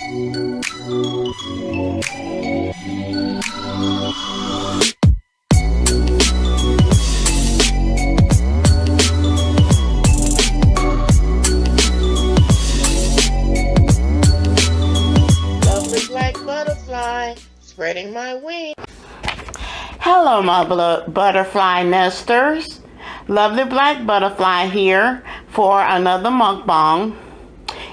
Lovely black butterfly, spreading my wings. Hello, my butterfly nesters. Lovely black butterfly here for another mukbang.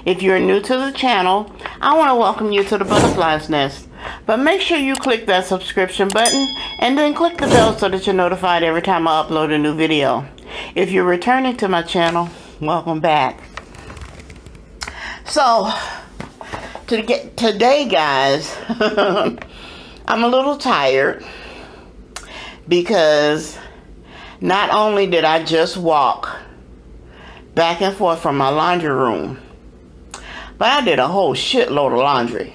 If you're new to the channel, I want to welcome you to the butterfly's nest. But make sure you click that subscription button and then click the bell so that you're notified every time I upload a new video. If you're returning to my channel, welcome back. So, today, guys, I'm a little tired because not only did I just walk back and forth from my laundry room, but I did a whole shitload of laundry.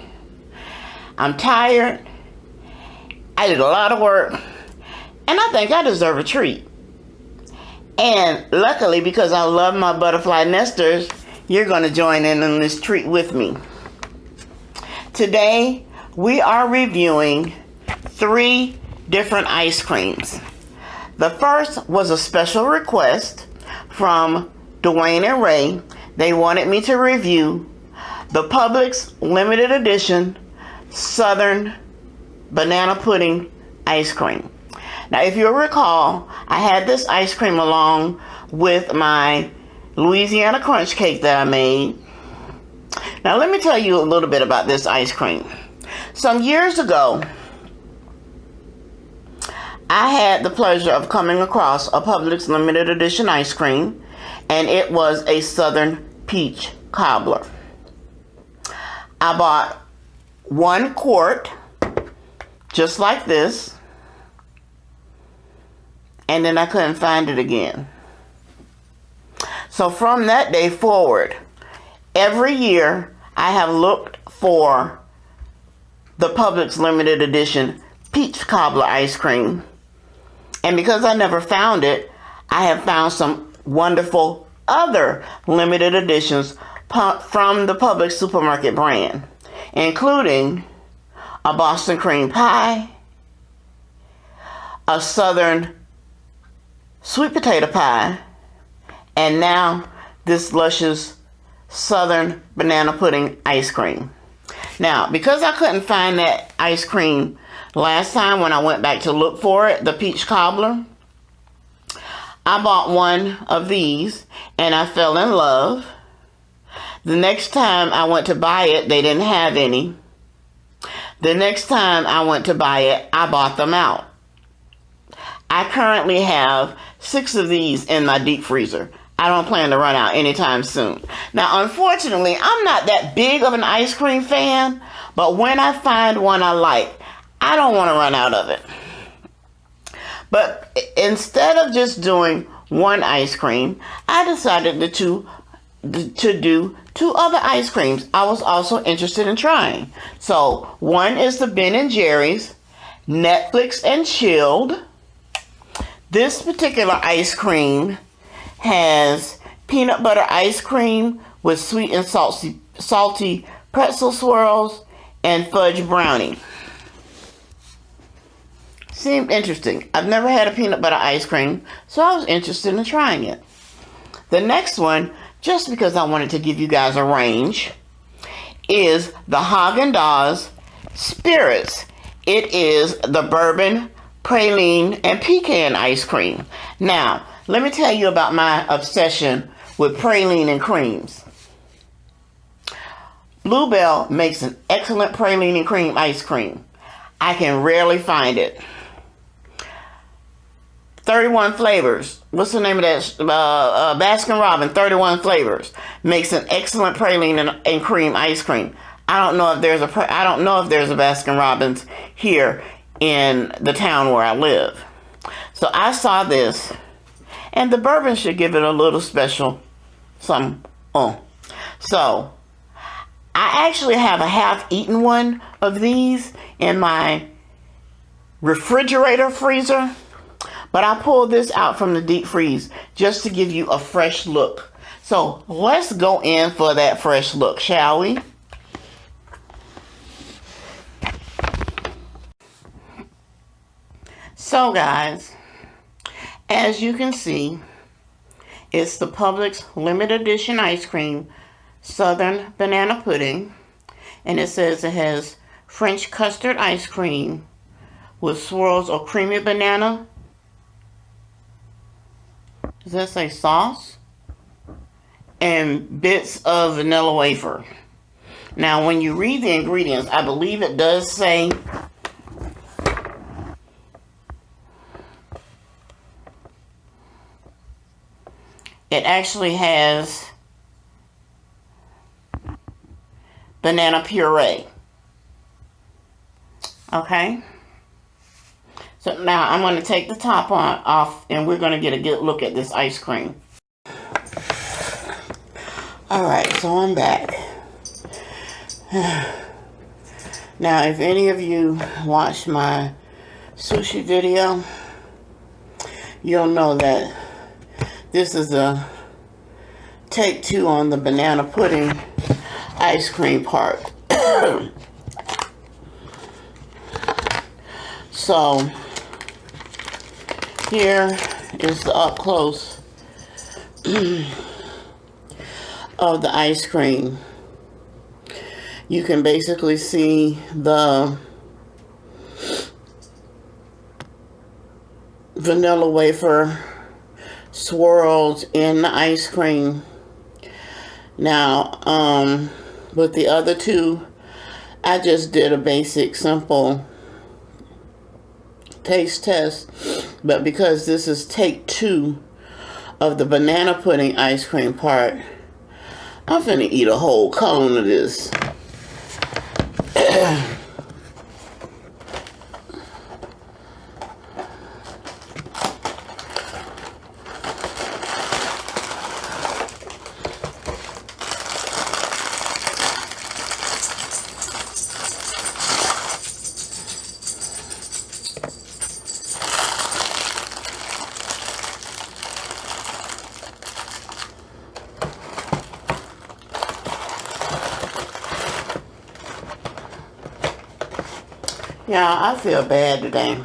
I'm tired. I did a lot of work, and I think I deserve a treat. And luckily, because I love my butterfly nesters, you're going to join in on this treat with me. Today, we are reviewing 3 different ice creams. The first was a special request from Dwayne and Ray. They wanted me to review the Publix limited edition Southern banana pudding ice cream. Now, if you'll recall, I had this ice cream along with my Louisiana crunch cake that I made. Now, let me tell you a little bit about this ice cream. Some years ago, I had the pleasure of coming across a Publix limited edition ice cream, and it was a Southern peach cobbler. I bought 1 quart, just like this, and then I couldn't find it again. So from that day forward, every year I have looked for the Publix limited edition peach cobbler ice cream. And because I never found it, I have found some wonderful other limited editions from the Publix supermarket brand, including a Boston cream pie, a Southern sweet potato pie, and now this luscious Southern banana pudding ice cream. Now, because I couldn't find that ice cream last time when I went back to look for it, the peach cobbler, I bought 1 of these and I fell in love. The next time I went to buy it, they didn't have any. The next time I went to buy it, I bought them out. I currently have 6 of these in my deep freezer. I don't plan to run out anytime soon. Now, unfortunately, I'm not that big of an ice cream fan, but when I find one I like, I don't want to run out of it. But instead of just doing 1 ice cream, I decided to do 2 other ice creams I was also interested in trying. So one is the Ben & Jerry's Netflix and Chilled. This particular ice cream has peanut butter ice cream with sweet and salty pretzel swirls and fudge brownie. Seemed interesting. I've never had a peanut butter ice cream, so I was interested in trying it. The next one, just because I wanted to give you guys a range, is the Haagen-Dazs Spirits. It is the bourbon, praline, and pecan ice cream. Now, let me tell you about my obsession with praline and creams. Bluebell makes an excellent praline and cream ice cream. I can rarely find it. 31 Flavors. What's the name of that? Baskin Robbins 31 Flavors makes an excellent praline and cream ice cream. I don't know if there's a Baskin Robbins here in the town where I live. So I saw this, and the bourbon should give it a little special some. So I actually have a half-eaten one of these in my refrigerator freezer, but I pulled this out from the deep freeze just to give you a fresh look. So let's go in for that fresh look, shall we? So guys, as you can see, it's the Publix limited edition ice cream, Southern Banana Pudding. And it says it has French custard ice cream with swirls of creamy banana. Does that say sauce? And bits of vanilla wafer. Now, when you read the ingredients, I believe it does say it actually has banana puree. Okay? So now I'm going to take the top off and we're going to get a good look at this ice cream. Alright, so I'm back. Now, if any of you watched my sushi video, you'll know that this is a take two on the banana pudding ice cream part. So here is the up close of the ice cream. You can basically see the vanilla wafer swirled in the ice cream. Now, with the other two, I just did a basic, simple taste test. But because this is take two of the banana pudding ice cream part, I'm finna eat a whole cone of this. Yeah, I feel bad today.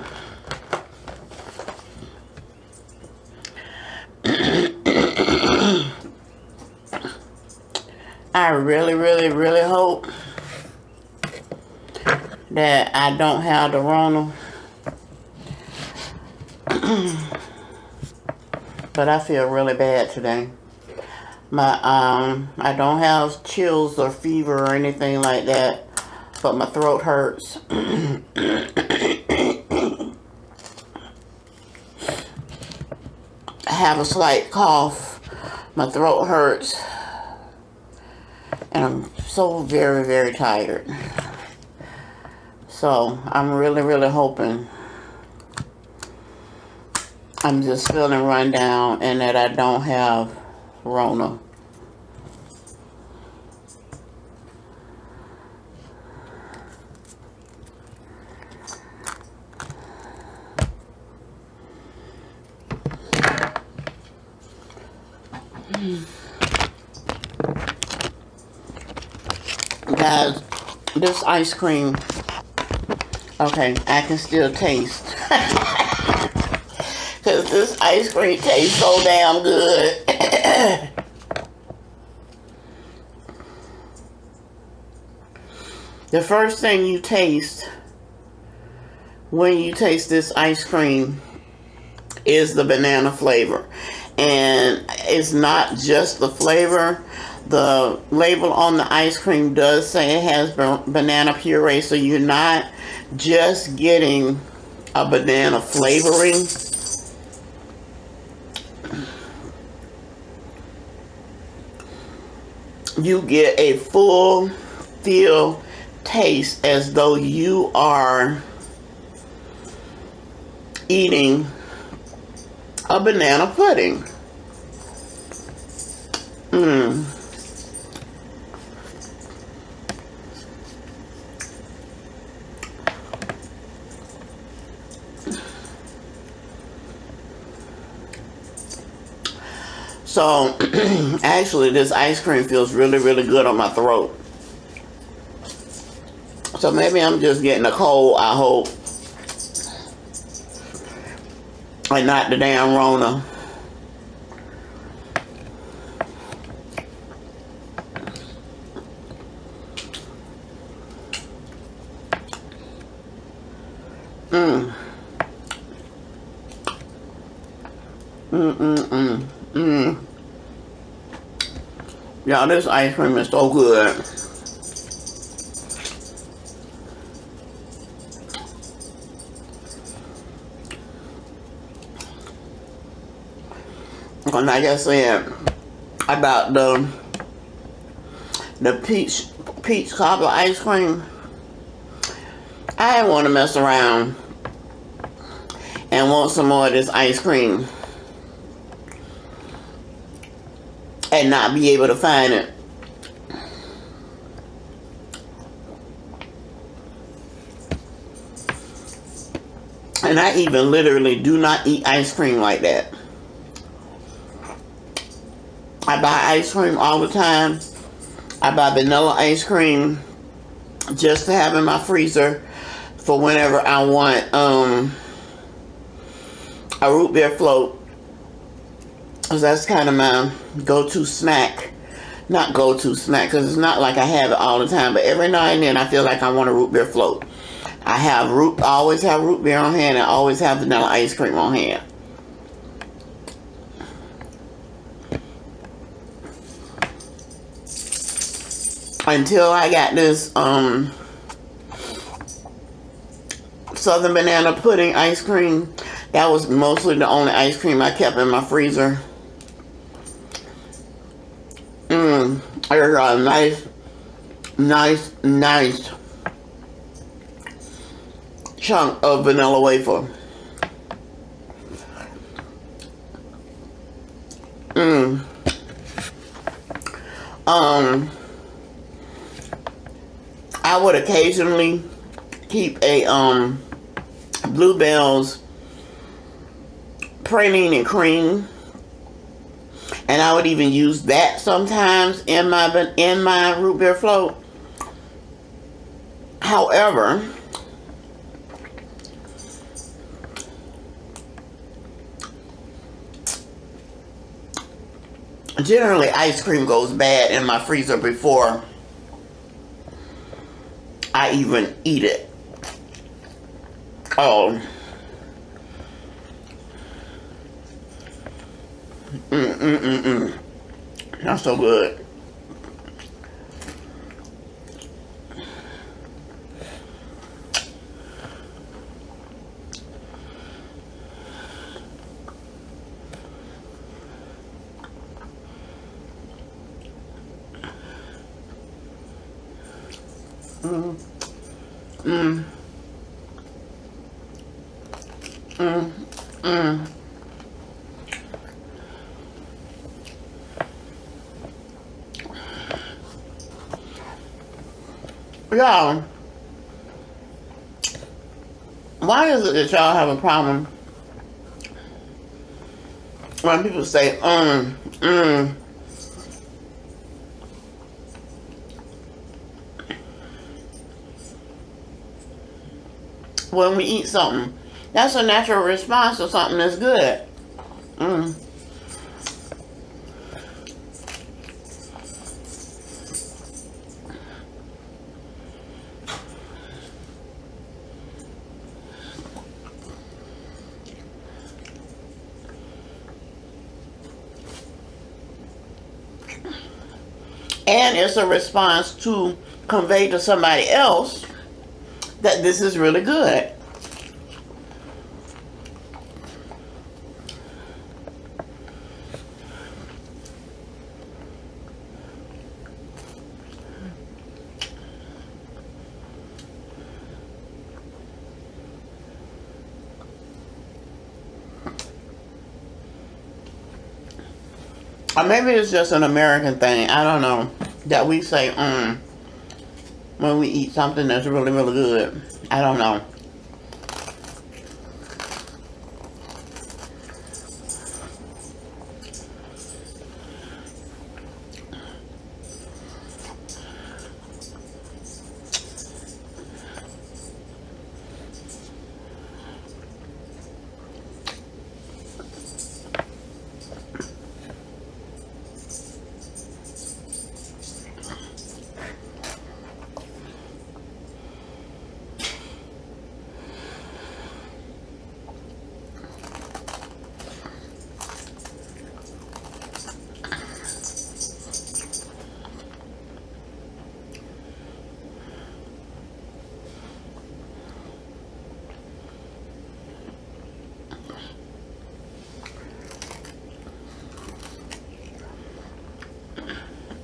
I really hope that I don't have the Rona. But I feel really bad today. I don't have chills or fever or anything like that, but my throat hurts. I have a slight cough. My throat hurts. And I'm so very tired. So I'm really hoping I'm just feeling run down and that I don't have Rona. Guys, this ice cream, okay, I can still taste. Because this ice cream tastes so damn good. The first thing you taste when you taste this ice cream is the banana flavor. And it's not just the flavor. The label on the ice cream does say it has banana puree, so you're not just getting a banana flavoring. You get a full feel taste as though you are eating a banana pudding. So, actually, this ice cream feels really good on my throat. So maybe I'm just getting a cold, I hope. and not the damn Rona. Mm. Y'all, this ice cream is so good. And like I said about the peach cobbler ice cream, I didn't want to mess around and want some more of this ice cream and not be able to find it. And I even literally do not eat ice cream like that. I buy ice cream all the time. I buy vanilla ice cream just to have in my freezer for whenever I want a root beer float. Because that's kind of my go-to snack. Not go-to snack, because it's not like I have it all the time, but every now and then I feel like I want a root beer float. I always have root beer on hand, and I always have vanilla ice cream on hand. Until I got this Southern Banana Pudding ice cream. That was mostly the only ice cream I kept in my freezer. There's a nice chunk of vanilla wafer. I would occasionally keep a Bluebell's praline and cream, and I would even use that sometimes in my root beer float. However, generally ice cream goes bad in my freezer before I even eat it. Oh. That's so good. Y'all, why is it that y'all have a problem when people say, when we eat something? That's a natural response to something that's good. And it's a response to convey to somebody else that this is really good. Or maybe it's just an American thing. I don't know. That we say, when we eat something that's really, really good. I don't know.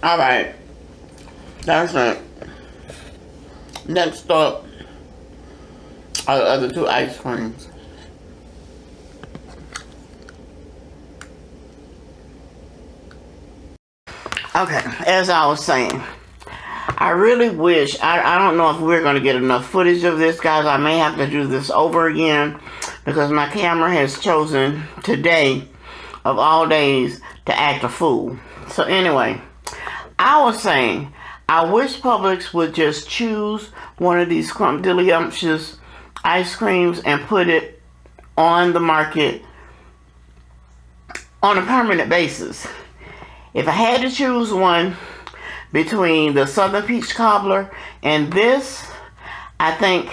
Alright. That's it. Next up are the other two ice creams. Okay, as I was saying, I really wish, I don't know if we're going to get enough footage of this, guys. I may have to do this over again because my camera has chosen today, of all days, to act a fool. So anyway, I was saying, I wish Publix would just choose one of these Crumpdilliumptious ice creams and put it on the market on a permanent basis. If I had to choose one between the Southern Peach Cobbler and this, I think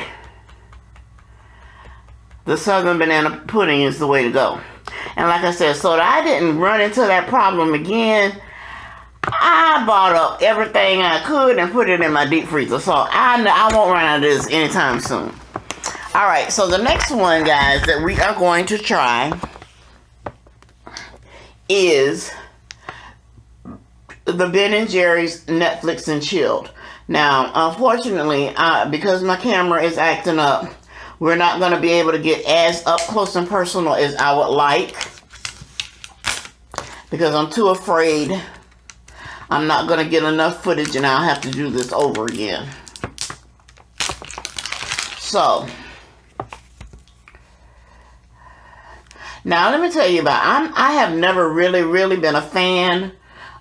the Southern Banana Pudding is the way to go. And like I said, so that I didn't run into that problem again, I bought up everything I could and put it in my deep freezer. So I won't run out of this anytime soon. Alright, so the next one, guys, that we are going to try is the Ben & Jerry's Netflix and Chilled. Now, unfortunately, because my camera is acting up, we're not going to be able to get as up close and personal as I would like, because I'm too afraid I'm not going to get enough footage and I'll have to do this over again. So, now let me tell you about, I have never really been a fan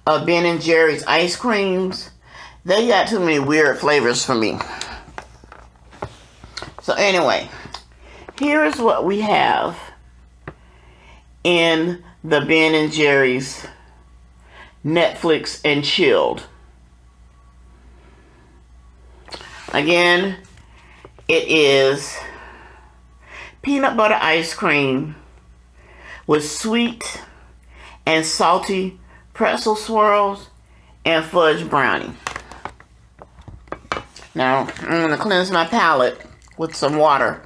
of Ben & Jerry's ice creams. They got too many weird flavors for me. So anyway, here is what we have in the Ben & Jerry's Netflix and Chilled. Again, it is peanut butter ice cream with sweet and salty pretzel swirls and fudge brownie. Now, I'm going to cleanse my palate with some water.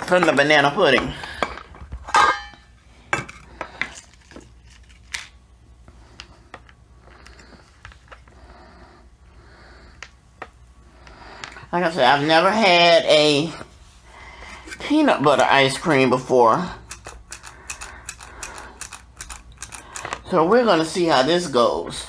From the banana pudding. Like I said, I've never had a peanut butter ice cream before. So we're going to see how this goes.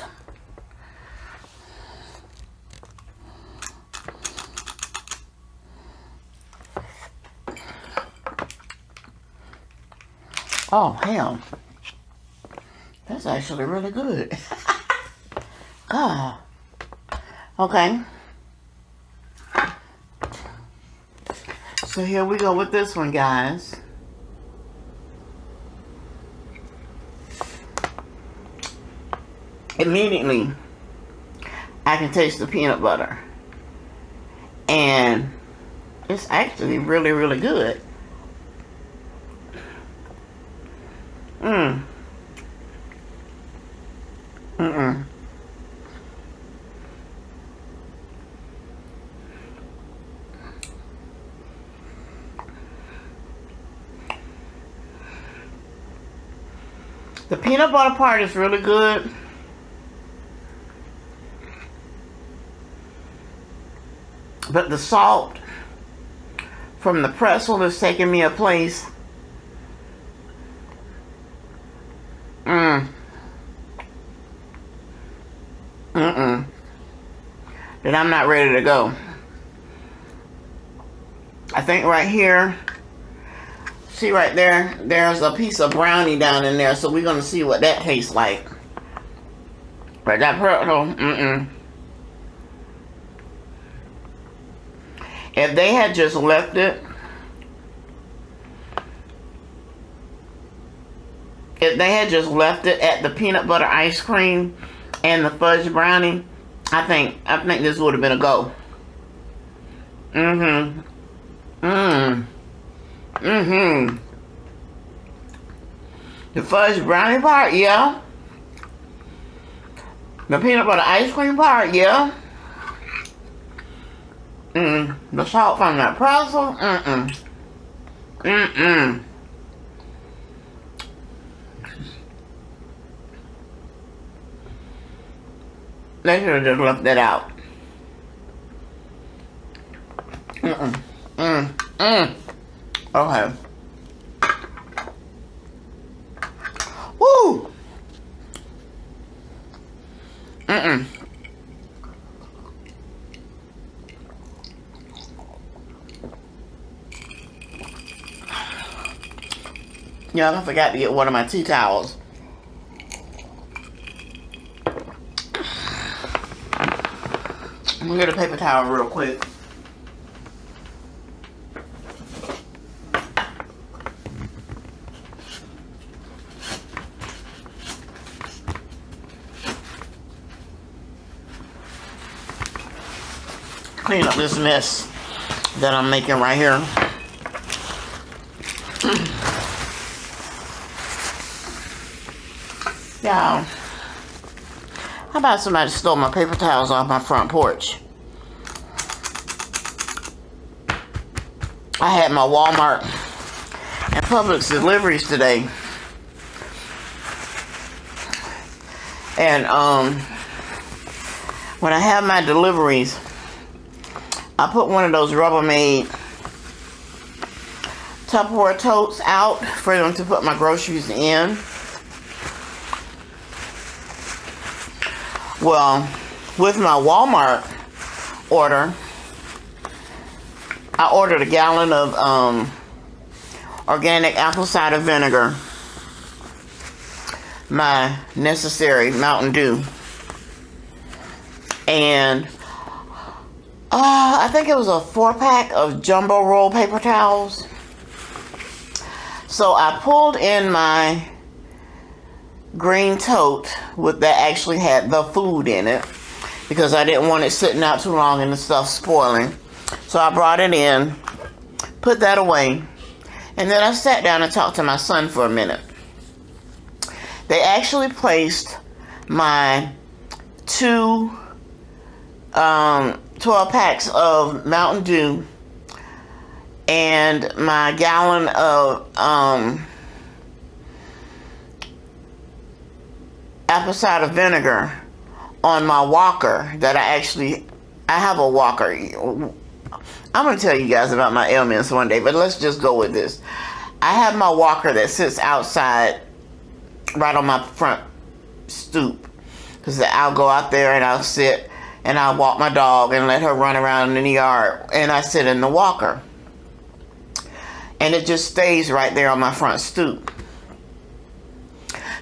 Oh, hell. That's actually really good. God. Okay. So here we go with this one, guys. Immediately, I can taste the peanut butter. And it's actually really good. The peanut butter part is really good. But the salt from the pretzel is taking me a place. That I'm not ready to go. I think right here, see right there, there's a piece of brownie down in there, so we're gonna see what that tastes like. But that pretzel, If they had just left it, at the peanut butter ice cream and the fudge brownie, I think this would have been a go. The fudge brownie part, yeah. The peanut butter ice cream part, yeah. The salt from that pretzel, They should have just left that out. Okay. Woo! Yeah, I forgot to get one of my tea towels. I'm gonna get a paper towel real quick. Clean up this mess that I'm making right here. Yeah. How about somebody stole my paper towels off my front porch? I had my Walmart and Publix deliveries today. And when I have my deliveries, I put one of those Rubbermaid Tupperware totes out for them to put my groceries in. Well, with my Walmart order, I ordered a gallon of organic apple cider vinegar, my necessary Mountain Dew, and I think it was a 4-pack of jumbo roll paper towels. So I pulled in my green tote that actually had the food in it, because I didn't want it sitting out too long and the stuff spoiling. So I brought it in, put that away, and then I sat down and talked to my son for a minute. They actually placed my 2 12 packs of Mountain Dew and my gallon of apple cider vinegar on my walker that I have a walker. I'm going to tell you guys about my ailments one day, but let's just go with this. I have my walker that sits outside right on my front stoop, because I'll go out there and I'll sit and I'll walk my dog and let her run around in the yard, and I sit in the walker and it just stays right there on my front stoop.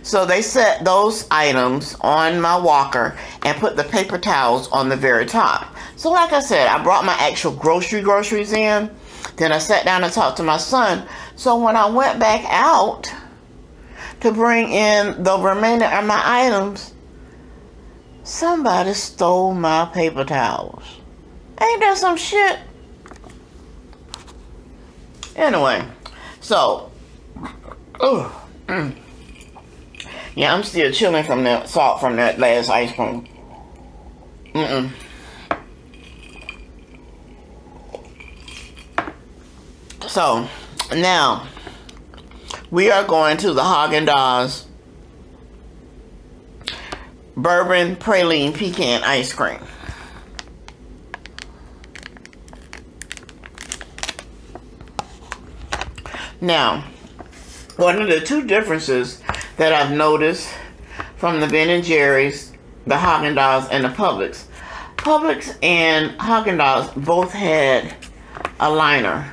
So they set those items on my walker and put the paper towels on the very top. So like I said, I brought my actual groceries in. Then I sat down and talked to my son. So when I went back out to bring in the remainder of my items, somebody stole my paper towels. Ain't that some shit? Anyway, so, yeah, I'm still chilling from that salt from that last ice cream. So, now, we are going to the Haagen-Dazs Bourbon Praline Pecan Ice Cream. Now, one of the 2 differences that I've noticed from the Ben & Jerry's, the Haagen-Dazs, and the Publix. Publix and Haagen-Dazs both had a liner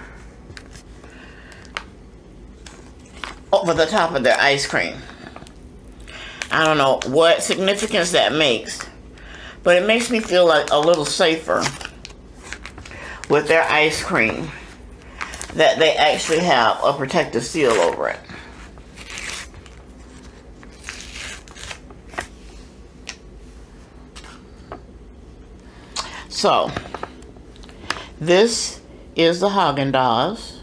over the top of their ice cream. I don't know what significance that makes, but it makes me feel like a little safer with their ice cream that they actually have a protective seal over it. So, this is the Haagen-Dazs.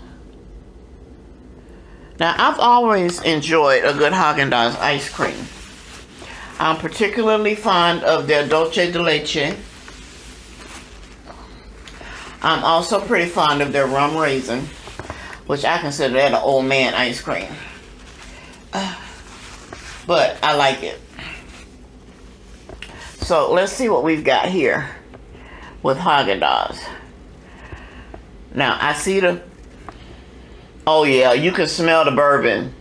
Now, I've always enjoyed a good Haagen-Dazs ice cream. I'm particularly fond of their Dulce de Leche. I'm also pretty fond of their rum raisin, which I consider that an old man ice cream. But I like it. So let's see what we've got here with Haagen-Dazs. Now I see the, oh yeah, you can smell the bourbon.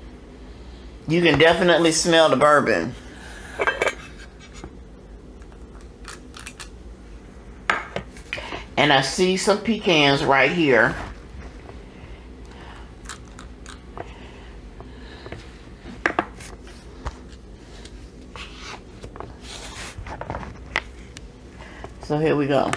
You can definitely smell the bourbon. And I see some pecans right here. So here we go.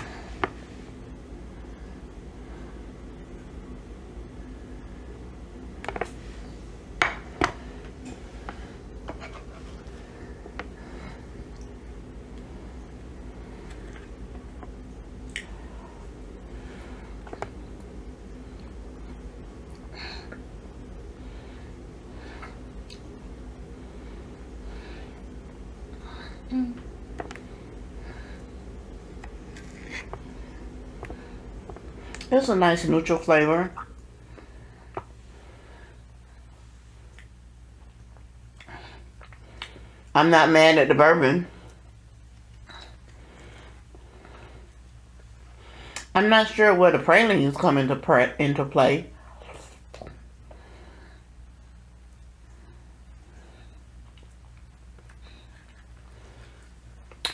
It's a nice neutral flavor. I'm not mad at the bourbon. I'm not sure where the pralines come into play.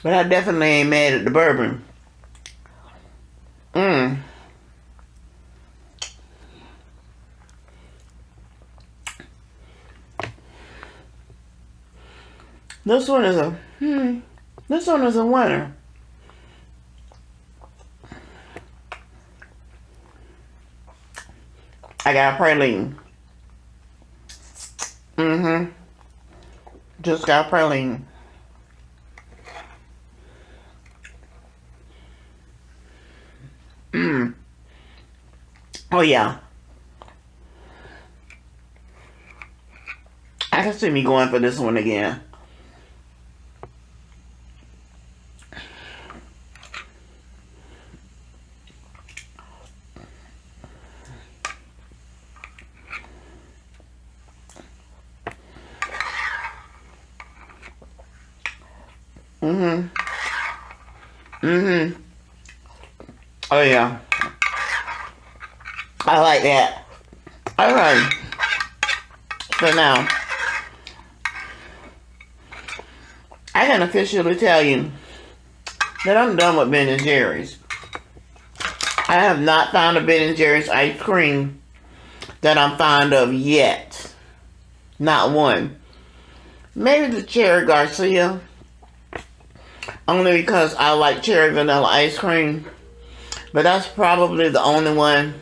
But I definitely ain't mad at the bourbon. This one is a this one is a winner. I got a praline. Just got a praline. Oh yeah. I can see me going for this one again. Oh yeah. I like that. Alright. So now, I can officially tell you that I'm done with Ben & Jerry's. I have not found a Ben & Jerry's ice cream that I'm fond of yet. Not one. Maybe the Cherry Garcia. Only because I like cherry vanilla ice cream. But that's probably the only one.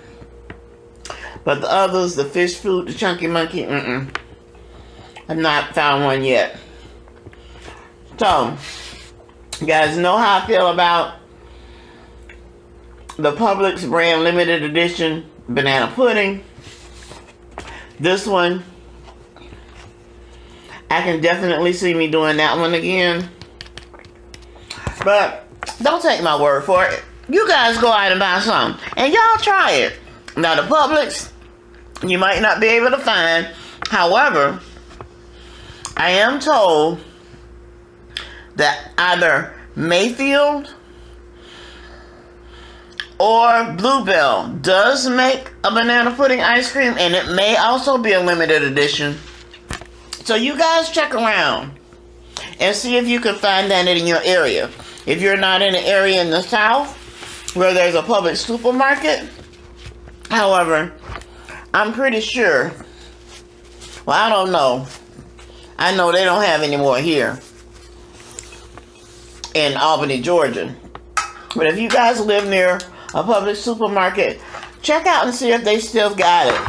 But the others, the Fish Food, the Chunky Monkey, I've not found one yet. So, you guys know how I feel about the Publix brand limited edition banana pudding. This one, I can definitely see me doing that one again. But don't take my word for it. You guys go out and buy some. And y'all try it. Now the Publix, you might not be able to find. However, I am told that either Mayfield or Bluebell does make a banana pudding ice cream, and it may also be a limited edition. So you guys check around and see if you can find that in your area. If you're not in an area in the South where there's a Publix supermarket. However, I'm pretty sure, well, I don't know. I know they don't have any more here in Albany, Georgia. But if you guys live near a Publix supermarket, check out and see if they still got it.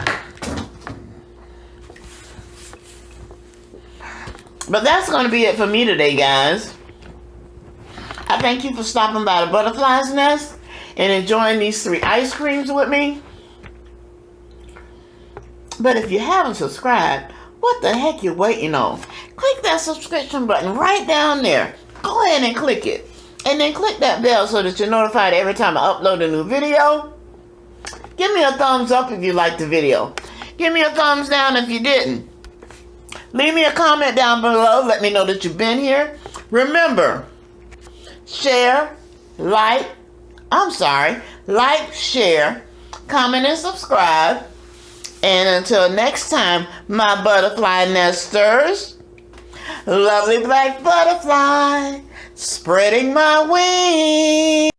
But that's going to be it for me today, guys. I thank you for stopping by the Butterfly's Nest and enjoying these 3 ice creams with me. But if you haven't subscribed, what the heck you waiting on? Click that subscription button right down there. Go ahead and click it. And then click that bell so that you're notified every time I upload a new video. Give me a thumbs up if you liked the video. Give me a thumbs down if you didn't. Leave me a comment down below. Let me know that you've been here. Remember, share, like, share, comment, and subscribe. And until next time, my butterfly nesters, lovely black butterfly, spreading my wings.